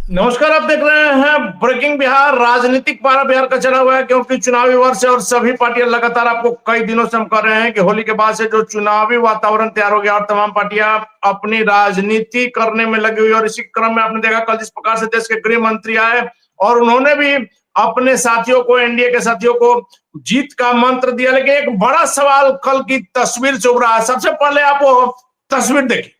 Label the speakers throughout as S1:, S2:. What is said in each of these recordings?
S1: नमस्कार। आप देख रहे हैं ब्रेकिंग बिहार। राजनीतिक पारा बिहार का चला हुआ है क्योंकि चुनावी वर्ष है और सभी पार्टियां लगातार आपको कई दिनों से हम कर रहे हैं कि होली के बाद से जो चुनावी वातावरण तैयार हो गया और तमाम पार्टियां अपनी राजनीति करने में लगी हुई। और इसी क्रम में आपने देखा कल जिस प्रकार से देश के गृह मंत्री आए और उन्होंने भी अपने साथियों को, एनडीए के साथियों को जीत का मंत्र दिया। लेकिन एक बड़ा सवाल कल की तस्वीर से उभरा है। सबसे पहले आप वो तस्वीर देखिए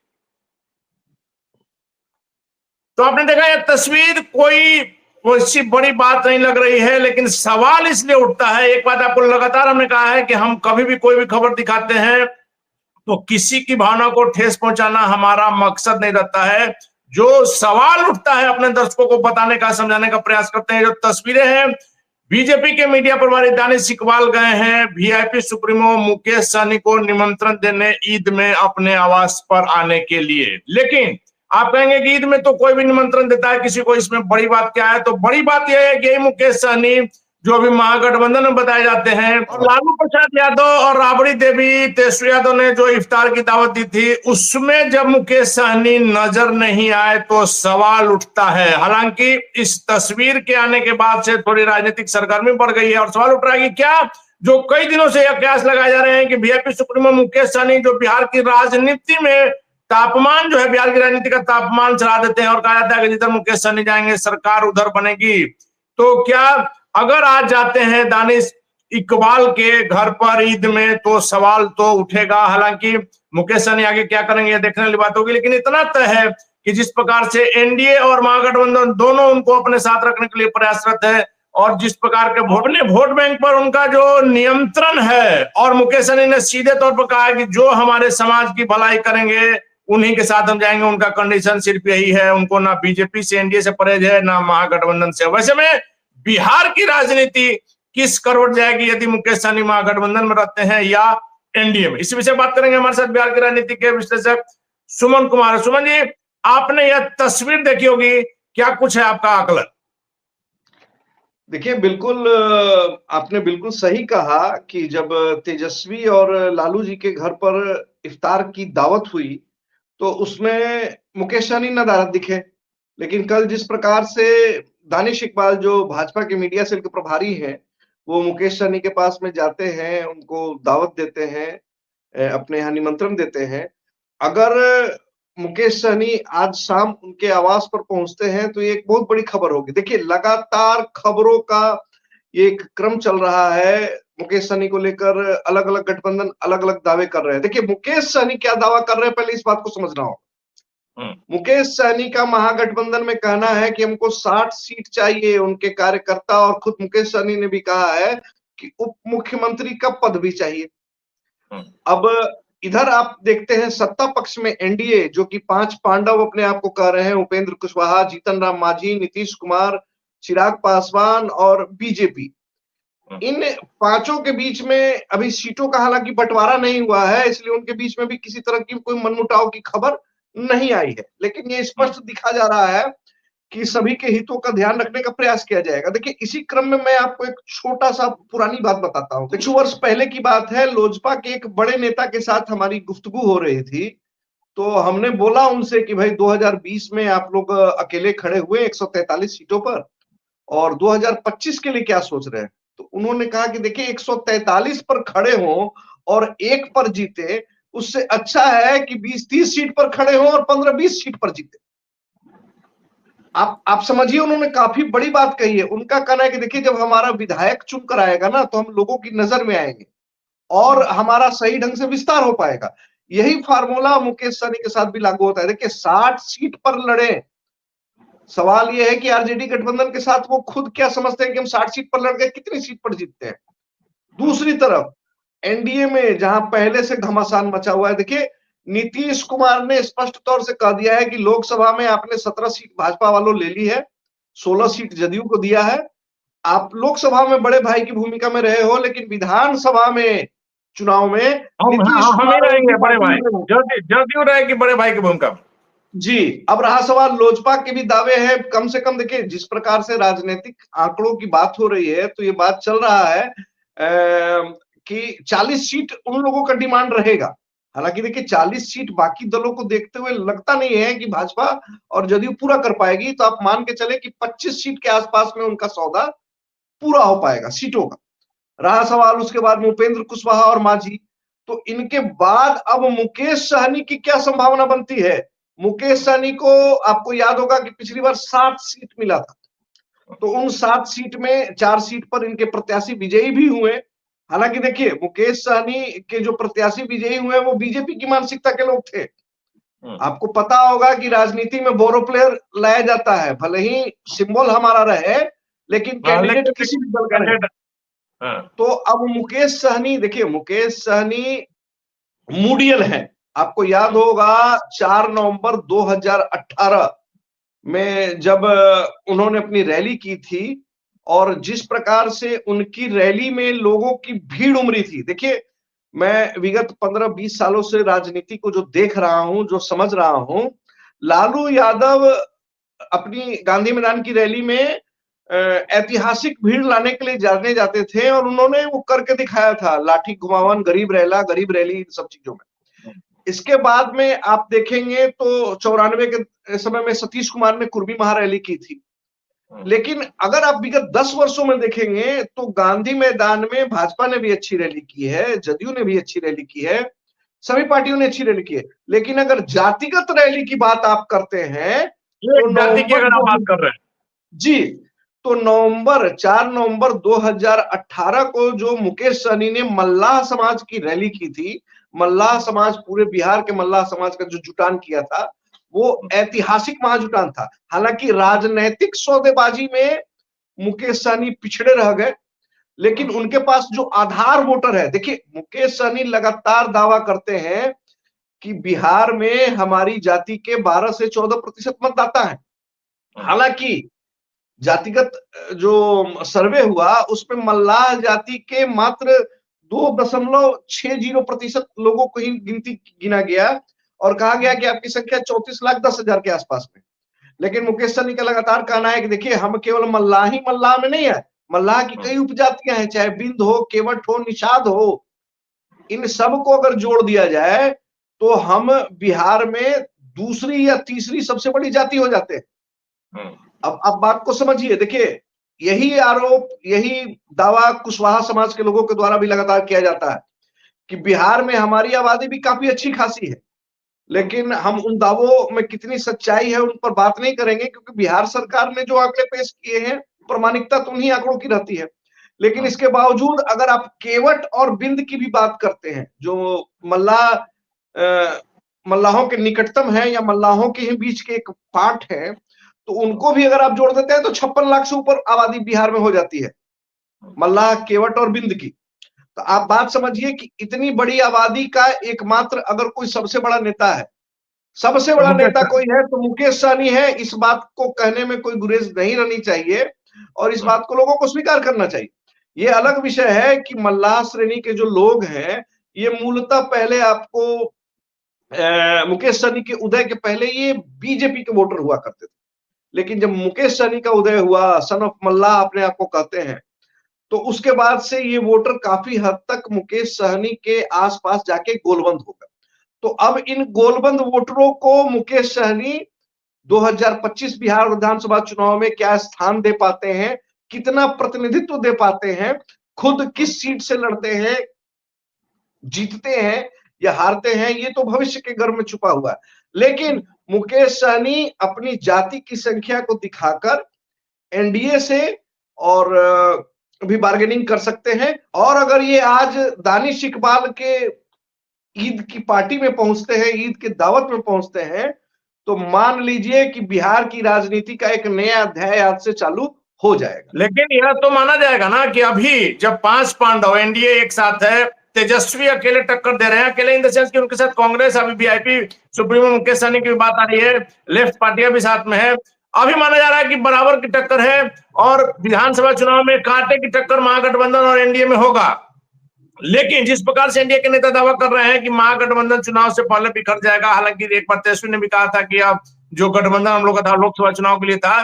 S1: तो आपने देखा यह तस्वीर कोई वैसी बड़ी बात नहीं लग रही है, लेकिन सवाल इसलिए उठता है। एक बात आपको लगातार हमने कहा है कि हम कभी भी कोई भी खबर दिखाते हैं तो किसी की भावना को ठेस पहुंचाना हमारा मकसद नहीं रहता है। जो सवाल उठता है अपने दर्शकों को बताने का, समझाने का प्रयास करते हैं। जो तस्वीरें हैं, बीजेपी के मीडिया प्रभारी दानिश इकबाल गए हैं वीआईपी सुप्रीमो मुकेश सहनी को निमंत्रण देने ईद में अपने आवास पर आने के लिए। लेकिन आप कहेंगे कि ईद में तो कोई भी निमंत्रण देता है किसी को, इसमें बड़ी बात क्या है? तो बड़ी बात यह है कि मुकेश सहनी जो अभी महागठबंधन में बताए जाते हैं, और लालू प्रसाद यादव और राबड़ी देवी तेजस्वी यादव ने जो इफ्तार की दावत दी थी, उसमें जब मुकेश सहनी नजर नहीं आए तो सवाल उठता है। हालांकि इस तस्वीर के आने के बाद से थोड़ी राजनीतिक सरगर्मी बढ़ गई है और सवाल उठ रहा है कि क्या जो कई दिनों से यह कयास लगाए जा रहे हैं कि वीआईपी सुप्रीमो मुकेश सहनी जो बिहार की राजनीति में तापमान जो है, बिहार की राजनीति का तापमान चढ़ा देते हैं और कहा जाता है कि जिधर मुकेश सहनी जाएंगे सरकार उधर बनेगी। तो क्या अगर आज जाते हैं दानिश इकबाल के घर पर ईद में तो सवाल तो उठेगा। हालांकि मुकेश सहनी आगे क्या करेंगे यह देखने वाली बात होगी, लेकिन इतना तय है कि जिस प्रकार से एनडीए और महागठबंधन दोनों उनको अपने साथ रखने के लिए प्रयासरत है और जिस प्रकार के वोट बैंक पर उनका जो नियंत्रण है, और मुकेश सहनी ने सीधे तौर पर कहा है कि जो हमारे समाज की भलाई करेंगे उन्हीं के साथ हम जाएंगे। उनका कंडीशन सिर्फ यही है, उनको ना बीजेपी से, एनडीए से परहेज है, ना महागठबंधन से। वैसे में बिहार की राजनीति किस करवट जाएगी यदि मुकेश सहनी महागठबंधन में रहते हैं या एनडीए में? इस विषय बात करेंगे। हमारे साथ बिहार की राजनीति के विश्लेषक सुमन कुमार। सुमन जी, आपने यह तस्वीर देखी होगी, क्या कुछ है आपका आकलन?
S2: देखिए, बिल्कुल आपने बिल्कुल सही कहा कि जब तेजस्वी और लालू जी के घर पर इफ्तार की दावत हुई तो उसमें मुकेश सहनी नदारद दिखे। लेकिन कल जिस प्रकार से दानिश इकबाल जो भाजपा के मीडिया सेल के प्रभारी हैं, वो मुकेश सहनी के पास में जाते हैं, उनको दावत देते हैं, अपने यहाँ निमंत्रण देते हैं। अगर मुकेश सहनी आज शाम उनके आवास पर पहुंचते हैं तो ये एक बहुत बड़ी खबर होगी। देखिए, लगातार खबरों का एक क्रम चल रहा है। मुकेश सहनी को लेकर अलग-अलग गठबंधन अलग-अलग दावे कर रहे हैं। देखिए, मुकेश सहनी क्या दावा कर रहे हैं, पहले इस बात को समझना होगा। मुकेश सहनी का महागठबंधन में कहना है कि हमको 60 सीट चाहिए। उनके कार्यकर्ता और खुद मुकेश सहनी ने भी कहा है कि उप मुख्यमंत्री का पद भी चाहिए। अब इधर आप देखते हैं सत्ता पक्ष में एनडीए, जो कि 5 पांडव अपने आप को कह रहे हैं, उपेंद्र कुशवाहा, जीतन राम मांझी, नीतीश कुमार, चिराग पासवान और बीजेपी। इन पांचों के बीच में अभी सीटों का हालांकि बंटवारा नहीं हुआ है, इसलिए उनके बीच में भी किसी तरह की कोई मनमुटाव की खबर नहीं आई है। लेकिन ये स्पष्ट दिखा जा रहा है कि सभी के हितों का ध्यान रखने का प्रयास किया जाएगा। देखिए, इसी क्रम में मैं आपको एक छोटा सा पुरानी बात बताता हूँ। कुछ वर्ष पहले की बात है, लोजपा के एक बड़े नेता के साथ हमारी गुफ्तगू हो रही थी। तो हमने बोला उनसे कि भाई 2020 में आप लोग अकेले खड़े हुए 143 सीटों पर, और 2025 के लिए क्या सोच रहे हैं? तो उन्होंने कहा कि देखिए, 143 पर खड़े हो और 1 पर जीते, उससे अच्छा है कि 20-30 सीट पर खड़े हो और 15-20 सीट पर जीते। आप समझिए, उन्होंने काफी बड़ी बात कही है। उनका कहना है कि देखिए, जब हमारा विधायक चुन कर आएगा ना, तो हम लोगों की नजर में आएंगे और हमारा सही ढंग से विस्तार हो पाएगा। यही फार्मूला मुकेश सहनी के साथ भी लागू होता है। देखिए, 60 सीट पर लड़े, सवाल यह है कि आरजेडी गठबंधन के साथ वो खुद क्या समझते हैं कि हम 60 सीट पर लड़ गए, कितनी सीट पर जीतते हैं। दूसरी तरफ एनडीए में जहां पहले से घमासान मचा हुआ है, देखिए, नीतीश कुमार ने स्पष्ट तौर से कह दिया है कि लोकसभा में आपने 17 सीट भाजपा वालों ले ली है, 16 सीट जदयू को दिया है। आप लोकसभा में बड़े भाई की भूमिका में रहे हो, लेकिन विधानसभा में चुनाव में नीतीश कुमार
S1: रहेंगे बड़े भाई, जदयू रहेगी बड़े भाई की भूमिका।
S2: जी। अब रहा सवाल लोजपा के भी दावे हैं। कम से कम देखिए, जिस प्रकार से राजनीतिक आंकड़ों की बात हो रही है, तो ये बात चल रहा है कि 40 सीट उन लोगों का डिमांड रहेगा। हालांकि देखिए 40 सीट बाकी दलों को देखते हुए लगता नहीं है कि भाजपा और जदयू पूरा कर पाएगी, तो आप मान के चले कि 25 सीट के आसपास में उनका सौदा पूरा हो पाएगा सीटों का। रहा सवाल उसके बाद में उपेंद्र कुशवाहा और मांझी, तो इनके बाद अब मुकेश सहनी की क्या संभावना बनती है। मुकेश सहनी को आपको याद होगा कि पिछली बार 7 सीट मिला था, तो उन 7 सीट में 4 सीट पर इनके प्रत्याशी विजयी भी हुए। हालांकि देखिए मुकेश सहनी के जो प्रत्याशी विजयी हुए वो बीजेपी की मानसिकता के लोग थे। आपको पता होगा कि राजनीति में बोरो प्लेयर लाया जाता है, भले ही सिंबल हमारा रहे लेकिन कैंडिडेट किसी भी दल का रहे। तो अब मुकेश सहनी, देखिए मुकेश सहनी मूडियल है। आपको याद होगा 4 नवंबर 2018 में जब उन्होंने अपनी रैली की थी और जिस प्रकार से उनकी रैली में लोगों की भीड़ उमड़ी थी। देखिए मैं विगत 15-20 सालों से राजनीति को जो देख रहा हूं, जो समझ रहा हूं, लालू यादव अपनी गांधी मैदान की रैली में ऐतिहासिक भीड़ लाने के लिए जाने जाते थे और उन्होंने वो करके दिखाया था, लाठी घुमावन, गरीब रैली, इन सब चीजों में। इसके बाद में आप देखेंगे तो 94 के समय में सतीश कुमार ने कुर्मी महारैली की थी। लेकिन अगर आप विगत 10 वर्षों में देखेंगे तो गांधी मैदान में भाजपा ने भी अच्छी रैली की है, जदयू ने भी अच्छी रैली की है, सभी पार्टियों ने अच्छी रैली की है। लेकिन अगर जातिगत रैली की बात आप करते हैं तो
S1: जाति की अगर आप बात कर रहे हैं
S2: जी, तो 4 नवंबर 2018 को जो मुकेश सहनी ने मल्लाह समाज की रैली की थी, मल्लाह समाज, पूरे बिहार के मल्लाह समाज का जो जुटान किया था वो ऐतिहासिक महाजुटान था। हालांकि राजनैतिक सौदेबाजी में मुकेश सहनी पिछड़े रह गए, लेकिन उनके पास जो आधार वोटर है, देखिए मुकेश सहनी लगातार दावा करते हैं कि बिहार में हमारी जाति के 12 से 14% मतदाता हैं। हालांकि जातिगत जो सर्वे हुआ उसमें मल्लाह जाति के मात्र 2.60% लोगों को ही गिना गया और कहा गया कि आपकी संख्या 34,10,000 के आसपास में। लेकिन मुकेश सहनी का लगातार कहना है कि देखिए हम केवल मल्लाह में नहीं है, मल्लाह की कई उपजातियां हैं, चाहे बिंद हो, केवट हो, निषाद हो, इन सब को अगर जोड़ दिया जाए तो हम बिहार में दूसरी या तीसरी सबसे बड़ी जाति हो जाते हैं। अब बात को समझिए, देखिए यही आरोप, यही दावा कुशवाहा समाज के लोगों के द्वारा भी लगातार किया जाता है कि बिहार में हमारी आबादी भी काफी अच्छी खासी है। लेकिन हम उन दावों में कितनी सच्चाई है उन पर बात नहीं करेंगे, क्योंकि बिहार सरकार ने जो आंकड़े पेश किए हैं प्रामाणिकता तो उन्हीं आंकड़ों की रहती है। लेकिन इसके बावजूद अगर आप केवट और बिंद की भी बात करते हैं, जो मल्लाहों के निकटतम है या मल्लाहों के ही बीच के एक पार्ट है, तो उनको भी अगर आप जोड़ देते हैं तो 56 लाख से ऊपर आबादी बिहार में हो जाती है, मल्लाह, केवट और बिंद की। तो आप बात समझिए कि इतनी बड़ी आबादी का एकमात्र अगर कोई सबसे बड़ा नेता है, सबसे बड़ा नेता कोई है तो मुकेश सहनी है। इस बात को कहने में कोई गुरेज नहीं रहनी चाहिए और इस बात को लोगों को स्वीकार करना चाहिए। ये अलग विषय है कि मल्लाह श्रेणी के जो लोग हैं ये मूलतः पहले आपको मुकेश सहनी के उदय के पहले ये बीजेपी के वोटर हुआ करते थे। लेकिन जब मुकेश सहनी का उदय हुआ, सन ऑफ मल्लाह अपने आप को कहते हैं, तो उसके बाद से ये वोटर काफी हद तक मुकेश सहनी के आसपास जाके गोलबंद हो गए। तो अब इन गोलबंद वोटरों को मुकेश सहनी 2025 बिहार विधानसभा चुनाव में क्या स्थान दे पाते हैं, कितना प्रतिनिधित्व दे पाते हैं, खुद किस सीट से लड़ते हैं, जीतते हैं या हारते हैं, ये तो भविष्य के गर्भ में छुपा हुआ है। लेकिन मुकेश सहनी अपनी जाति की संख्या को दिखाकर एनडीए से और भी बार्गेनिंग कर सकते हैं। और अगर ये आज दानिश इकबाल के ईद की पार्टी में पहुंचते हैं, ईद की दावत में पहुंचते हैं, तो मान लीजिए कि बिहार की राजनीति का एक नया अध्याय आज से चालू हो जाएगा।
S1: लेकिन यह तो माना जाएगा ना कि अभी जब 5 पांडव एनडीए एक साथ है, तेजस्वी अकेले टक्कर दे रहे हैं, अकेले इन द सेंस कि उनके साथ कांग्रेस, अभी वीआईपी सुप्रीमो मुकेश सहनी की भी बात आ रही है, लेफ्ट पार्टियां भी साथ में है, अभी माना जा रहा है कि बराबर की टक्कर है और विधानसभा चुनाव में कांटे की टक्कर महागठबंधन और एनडीए में होगा। लेकिन जिस प्रकार से एनडीए के नेता दावा कर रहे हैं कि महागठबंधन चुनाव से पहले बिखर जाएगा, हालांकि एक बार तेजस्वी ने भी कहा था कि अब जो गठबंधन हम लोग का था लोकसभा चुनाव के लिए था।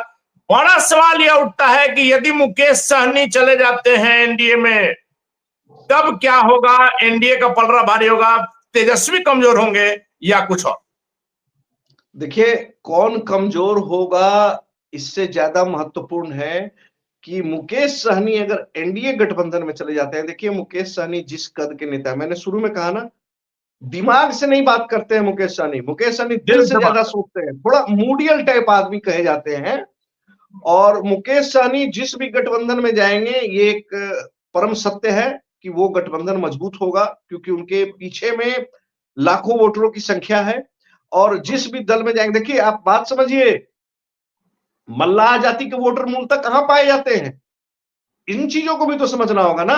S1: बड़ा सवाल यह उठता है कि यदि मुकेश सहनी चले जाते हैं एनडीए में, तब क्या होगा? एनडीए का पलड़ा भारी होगा। तेजस्वी कमजोर होंगे या कुछ और?
S2: देखिए, कौन कमजोर होगा इससे ज्यादा महत्वपूर्ण है कि मुकेश सहनी अगर एनडीए गठबंधन में चले जाते हैं। देखिए, मुकेश सहनी जिस कद के नेता है, मैंने शुरू में कहा ना, दिमाग से नहीं बात करते हैं मुकेश सहनी। मुकेश सहनी दिल से ज्यादा सोचते हैं, थोड़ा मूडियल टाइप आदमी कहे जाते हैं। और मुकेश सहनी जिस भी गठबंधन में जाएंगे, ये एक परम सत्य है कि वो गठबंधन मजबूत होगा, क्योंकि उनके पीछे में लाखों वोटरों की संख्या है। और जिस भी दल में जाएंगे, देखिए आप बात समझिए, मल्लाह जाति के वोटर मूलतः कहां पाए जाते हैं, इन चीजों को भी तो समझना होगा ना।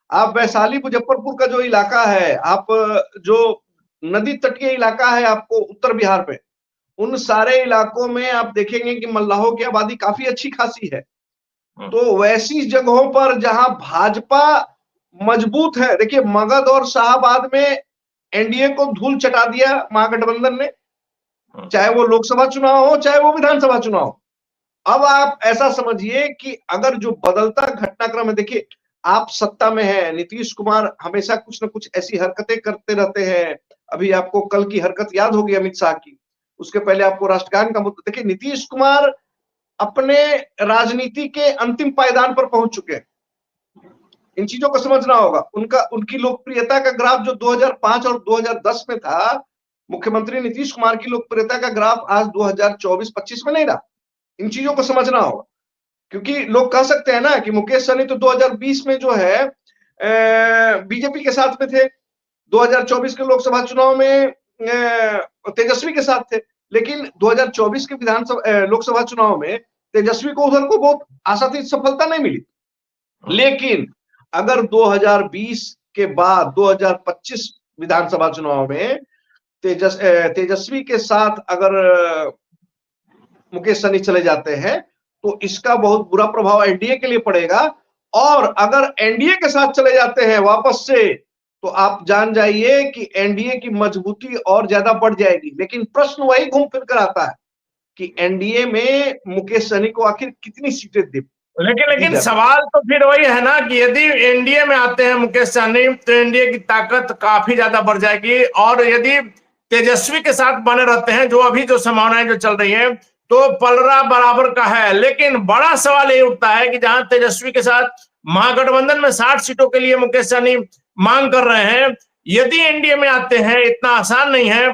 S2: आप वैशाली मुजफ्फरपुर का जो इलाका है, आप जो नदी तटीय इलाका है आपको उत्तर बिहार पे, उन सारे इलाकों में आप देखेंगे कि मल्लाहों की आबादी काफी अच्छी खासी है। तो वैसी जगहों पर जहां भाजपा मजबूत है, देखिए मगध और शाहाबाद में एनडीए को धूल चटा दिया महागठबंधन ने, चाहे वो लोकसभा चुनाव हो चाहे वो विधानसभा चुनाव हो। अब आप ऐसा समझिए कि अगर जो बदलता घटनाक्रम है, देखिए आप सत्ता में हैं, नीतीश कुमार हमेशा कुछ ना कुछ ऐसी हरकतें करते रहते हैं। अभी आपको कल की हरकत याद होगी अमित शाह की, उसके पहले आपको राष्ट्रगान का मुद्दा। देखिए, नीतीश कुमार अपने राजनीति के अंतिम पायदान पर पहुंच चुके हैं, इन चीजों को समझना होगा। उनकी लोकप्रियता का ग्राफ जो 2005 और 2010 में था, मुख्यमंत्री नीतीश कुमार की लोकप्रियता का ग्राफ आज 2024-25 में नहीं रहा। इन चीजों को समझना होगा, क्योंकि लोग कह सकते हैं ना कि मुकेश सहनी तो 2020 में जो है बीजेपी के साथ में थे, 2024 के लोकसभा चुनाव में तेजस्वी के साथ थे, लेकिन 2024 के लोकसभा चुनाव में तेजस्वी को उधर को बहुत आशातीत सफलता नहीं मिली। लेकिन अगर 2020 के बाद 2025 विधानसभा चुनाव में तेजस्वी के साथ अगर मुकेश सहनी चले जाते हैं तो इसका बहुत बुरा प्रभाव एनडीए के लिए पड़ेगा। और अगर एनडीए के साथ चले जाते हैं वापस से, तो आप जान जाइए कि एनडीए की मजबूती और ज्यादा बढ़ जाएगी। लेकिन प्रश्न वही घूम फिर कर आता है कि एनडीए में मुकेश सहनी को आखिर कितनी सीटें दे।
S1: लेकिन सवाल तो फिर वही है ना कि यदि एनडीए में आते हैं मुकेश सहनी तो एनडीए की ताकत काफी ज्यादा बढ़ जाएगी, और यदि तेजस्वी के साथ बने रहते हैं, जो अभी जो संभावनाएं जो चल रही हैं, तो पलड़ा बराबर का है। लेकिन बड़ा सवाल ये उठता है कि जहां तेजस्वी के साथ महागठबंधन में 60 सीटों के लिए मुकेश सहनी मांग कर रहे हैं, यदि एनडीए में आते हैं, इतना आसान नहीं है।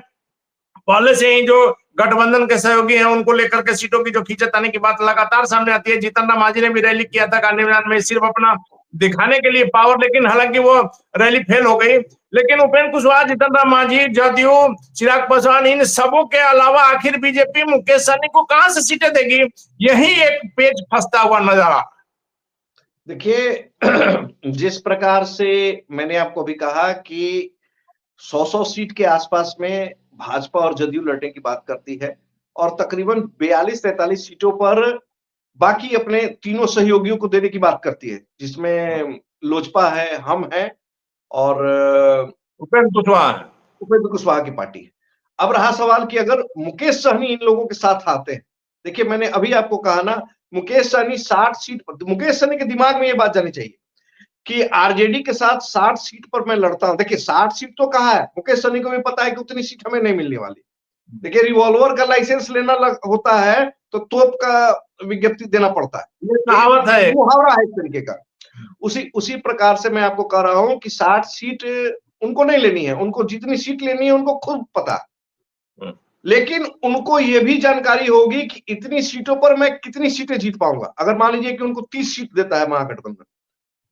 S1: पहले से ही जो गठबंधन के सहयोगी हैं उनको लेकर के सीटों की जो खींचतानी की बात लगातार सामने आती है। जीतन राम मांझी ने भी रैली किया था गांधी मैदान में, सिर्फ अपना दिखाने के लिए पावर, लेकिन हालांकि वो रैली फेल हो गई। लेकिन उपेंद्र कुशवाहा, जीतन राम मांझी, जदयू, चिराग पासवान, इन सबों के अलावा आखिर बीजेपी मुकेश सहनी को कहां से सीटें देगी, यही एक पेच फंसता हुआ नजर आ रहा है।
S2: देखिए, जिस प्रकार से मैंने आपको अभी कहा कि 100 सीट के आसपास में भाजपा और जदयू लड़ने की बात करती है, और तकरीबन 42-43 सीटों पर बाकी अपने तीनों सहयोगियों को देने की बात करती है, जिसमें लोजपा है, हम है और उपेंद्र कुशवाहा की पार्टी है। अब रहा सवाल कि अगर मुकेश सहनी इन लोगों के साथ आते हैं, देखिए मैंने अभी आपको कहा ना, मुकेश सहनी 60 सीट, मुकेश सहनी के दिमाग में ये बात जानी चाहिए कि आरजेडी के साथ 60 सीट पर मैं लड़ता हूं। देखिए 60 सीट तो कहा है, मुकेश सहनी को भी पता है कि उतनी सीट हमें नहीं मिलने वाली। देखिए, रिवॉल्वर का लाइसेंस लेना होता है तो तोप का विज्ञप्ति देना पड़ता है,
S1: ये कहावत है,
S2: मुहावरा है इस तरीके का। उसी प्रकार से मैं आपको कह रहा हूं कि 60 सीट उनको नहीं लेनी है, उनको जितनी सीट लेनी है उनको खुद पता है। लेकिन उनको ये भी जानकारी होगी कि इतनी सीटों पर मैं कितनी सीटें जीत पाऊंगा। अगर मान लीजिए कि उनको 30 सीट देता है महागठबंधन,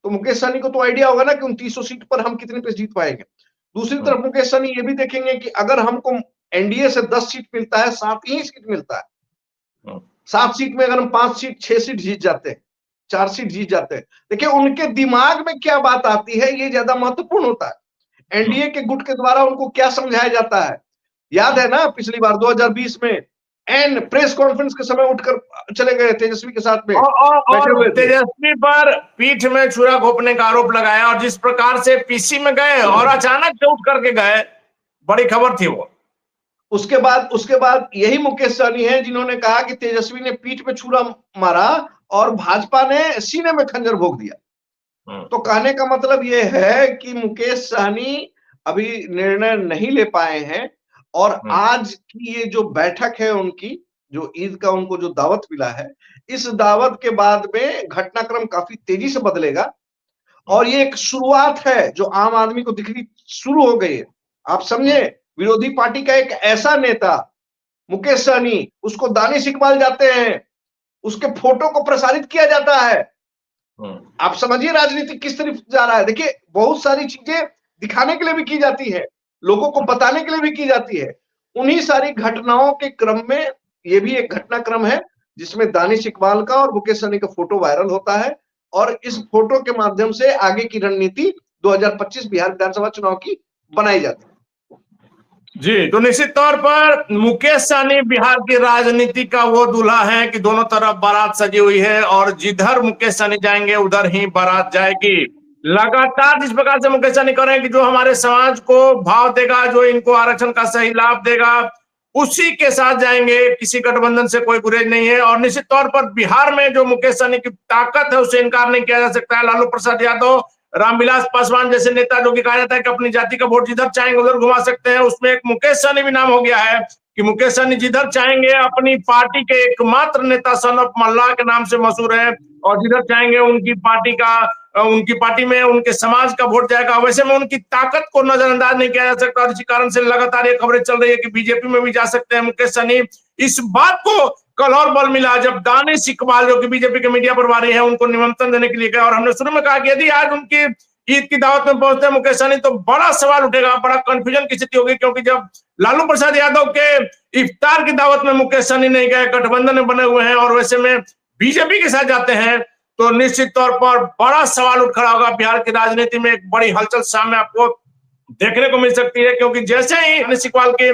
S2: तो मुकेश सहनी को तो आइडिया होगा ना कि उन 300 सीट पर हम कितने पे जीत पाएंगे। दूसरी तरफ मुकेश सहनी ये भी देखेंगे कि अगर हमको एनडीए से 10 सीट मिलता है, 7 ही सीट मिलता है, 7 सीट में अगर हम 5 सीट 6 सीट जीत जाते हैं, 4 सीट जीत जाते हैं, देखिए उनके दिमाग में क्या बात आती है, ये ज्यादा महत्वपूर्ण होता है। एनडीए के गुट के द्वारा उनको क्या समझाया जाता है। याद है ना, पिछली बार 2020 में एन प्रेस कॉन्फ्रेंस के समय उठकर चले गए तेजस्वी के साथ में,
S1: और तेजस्वी पर पीठ में छुरा घोंपने का आरोप लगाया, और जिस प्रकार से पीसी में गए और अचानक से उठ करके गए, बड़ी खबर थी वो।
S2: उसके बाद यही मुकेश सहनी है जिन्होंने कहा कि तेजस्वी ने पीठ में छुरा मारा और भाजपा ने सीने में खंजर भोंक दिया। तो कहने का मतलब यह है कि मुकेश सहनी अभी निर्णय नहीं ले पाए हैं। और आज की ये जो बैठक है उनकी, जो ईद का उनको जो दावत मिला है, इस दावत के बाद में घटनाक्रम काफी तेजी से बदलेगा। और ये एक शुरुआत है जो आम आदमी को दिखनी शुरू हो गई है। आप समझे, विरोधी पार्टी का एक ऐसा नेता मुकेश सहनी, उसको दानिश इकबाल जाते हैं, उसके फोटो को प्रसारित किया जाता है। आप समझिए राजनीति किस तरफ जा रहा है। देखिए, बहुत सारी चीजें दिखाने के लिए भी की जाती है, लोगों को बताने के लिए भी की जाती है। उन्हीं सारी घटनाओं के क्रम में ये भी एक घटनाक्रम है जिसमें दानिश इकबाल का और मुकेश सहनी का फोटो वायरल होता है, और इस फोटो के माध्यम से आगे की रणनीति 2025 बिहार विधानसभा चुनाव की बनाई जाती है।
S1: जी, तो निश्चित तौर पर मुकेश सहनी बिहार की राजनीति का वो दूल्हा है कि दोनों तरफ बारात सजी हुई है और जिधर मुकेश सहनी जाएंगे उधर ही बारात जाएगी। लगातार जिस प्रकार से मुकेश सहनी कर रहे हैं कि जो हमारे समाज को भाव देगा, जो इनको आरक्षण का सही लाभ देगा, उसी के साथ जाएंगे, किसी गठबंधन से कोई गुरेज नहीं है। और निश्चित तौर पर बिहार में जो मुकेश सहनी की ताकत है उससे इनकार नहीं किया जा सकता है। लालू प्रसाद यादव, रामविलास पासवान जैसे नेता, जो कि कहा जाता है कि अपनी जाति का वोट जिधर चाहेंगे उधर घुमा सकते हैं, उसमें एक मुकेश सहनी भी नाम हो गया है कि मुकेश सहनी जिधर चाहेंगे अपनी पार्टी के एकमात्र नेता सन ऑफ मल्लाह के नाम से मशहूर है, और जिधर चाहेंगे उनकी पार्टी में उनके समाज का वोट जाएगा। वैसे में उनकी ताकत को नजरअंदाज नहीं किया जा सकता, और इसी कारण से लगातार ये खबरें चल रही है कि बीजेपी में भी जा सकते हैं मुकेश सहनी। इस बात को कल और बल मिला जब दानिश इकबाल, जो कि बीजेपी के मीडिया प्रभारी हैं, उनको निमंत्रण देने के लिए गए। और हमने शुरू में कहा कि यदि आज उनकी ईद की दावत में पहुंचते हैं मुकेश सहनी तो बड़ा सवाल उठेगा, बड़ा कंफ्यूजन की स्थिति होगी, क्योंकि जब लालू प्रसाद यादव के इफ्तार की दावत में मुकेश सहनी नहीं गए, गठबंधन में बने हुए हैं, और वैसे में बीजेपी के साथ जाते हैं, तो निश्चित तौर पर बड़ा सवाल उठ खड़ा होगा। बिहार की राजनीति में एक बड़ी हलचल सामने आपको देखने को मिल सकती है, क्योंकि जैसे ही दानिश इकबाल की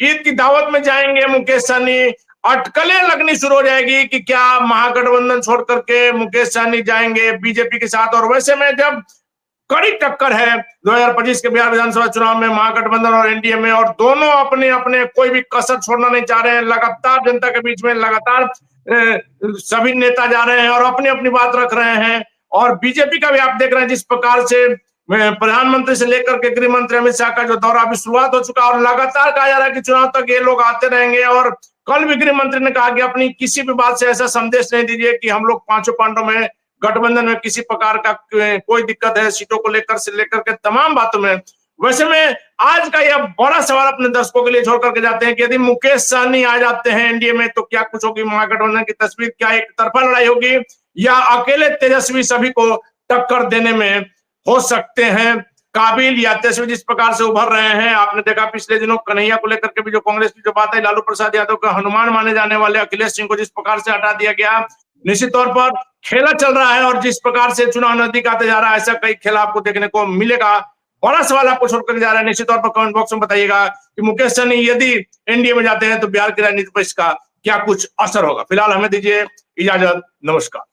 S1: ईद की दावत में जाएंगे मुकेश सहनी, अटकलें लगनी शुरू हो जाएगी कि क्या महागठबंधन छोड़ करके मुकेश सहनी जाएंगे बीजेपी के साथ। और वैसे में जब कड़ी टक्कर है 2025 के बिहार विधानसभा चुनाव में महागठबंधन और एनडीए में, और दोनों अपने अपने कोई भी कसर छोड़ना नहीं चाह रहे हैं, लगातार जनता के बीच में लगातार सभी नेता जा रहे हैं और अपनी अपनी बात रख रहे हैं। और बीजेपी का भी आप देख रहे हैं जिस प्रकार से प्रधानमंत्री से लेकर के गृह मंत्री अमित शाह का जो दौरा अभी शुरुआत हो चुका है, और लगातार कहा जा रहा है कि चुनाव तक ये लोग आते रहेंगे। और कल भी गृह मंत्री ने कहा कि अपनी किसी भी बात से ऐसा संदेश नहीं दीजिए कि हम लोग पांचों पांडव में गठबंधन में किसी प्रकार का कोई दिक्कत है, सीटों को लेकर से लेकर के तमाम बातों में। वैसे में आज का यह बड़ा सवाल अपने दर्शकों के लिए छोड़ करके जाते हैं कि यदि मुकेश सहनी आ जाते हैं एनडीए में तो क्या कुछ होगी महागठबंधन की तस्वीर, क्या एक तरफा लड़ाई होगी, या अकेले तेजस्वी सभी को टक्कर देने में हो सकते हैं काबिल, या तेजस्वी जिस प्रकार से उभर रहे हैं। आपने देखा पिछले दिनों कन्हैया को लेकर के भी जो कांग्रेस की जो बात है, लालू प्रसाद यादव का हनुमान माने जाने वाले अखिलेश सिंह को जिस प्रकार से हटा दिया गया, निश्चित तौर पर खेला चल रहा है। और जिस प्रकार से चुनाव नजदीक आते जा रहा है, ऐसा कई खेला आपको देखने को मिलेगा। बड़ा सवाल आपको छोड़कर जा रहा है, निश्चित तौर पर कमेंट बॉक्स में बताइएगा कि मुकेश सहनी यदि एनडीए में जाते हैं तो बिहार की राजनीति पर इसका क्या कुछ असर होगा। फिलहाल हमें दीजिए इजाजत, नमस्कार।